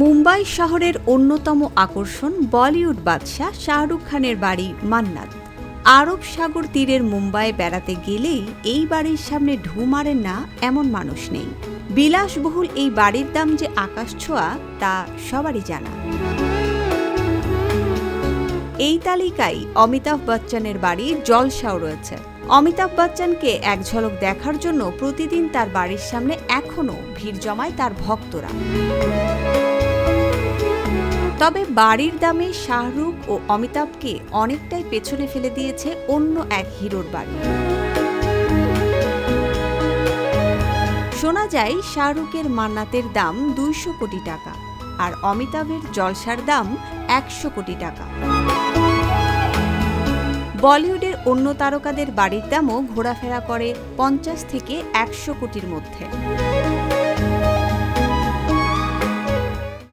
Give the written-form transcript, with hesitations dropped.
মুম্বাই শহরের অন্যতম আকর্ষণ বলিউড বাদশাহ শাহরুখ খানের বাড়ি মান্নাত। আরব সাগর তীরের মুম্বাই বেড়াতে গেলেই এই বাড়ির সামনে ঢু মারেন না এমন মানুষ নেই। বিলাসবহুল এই বাড়ির দাম যে আকাশ ছোঁয়া তা সবারই জানা। এই তালিকায় অমিতাভ বচ্চনের বাড়ি জলসাও রয়েছে। অমিতাভ বচ্চনকে এক ঝলক দেখার জন্য প্রতিদিন তার বাড়ির সামনে এখনও ভিড় জমায় তার ভক্তরা। তবে বাড়ির দামে শাহরুখ ও অমিতাভকে অনেকটাই পেছনে ফেলে দিয়েছে অন্য এক হিরোর বাড়ি। শোনা যায় শাহরুখের মান্নাতের দাম ২০০ কোটি টাকা আর অমিতাভের জলসার দাম ১০০ কোটি টাকা। বলিউডের অন্য তারকাদের বাড়ির দামও ঘোরাফেরা করে ৫০ থেকে ১০০ কোটির মধ্যে।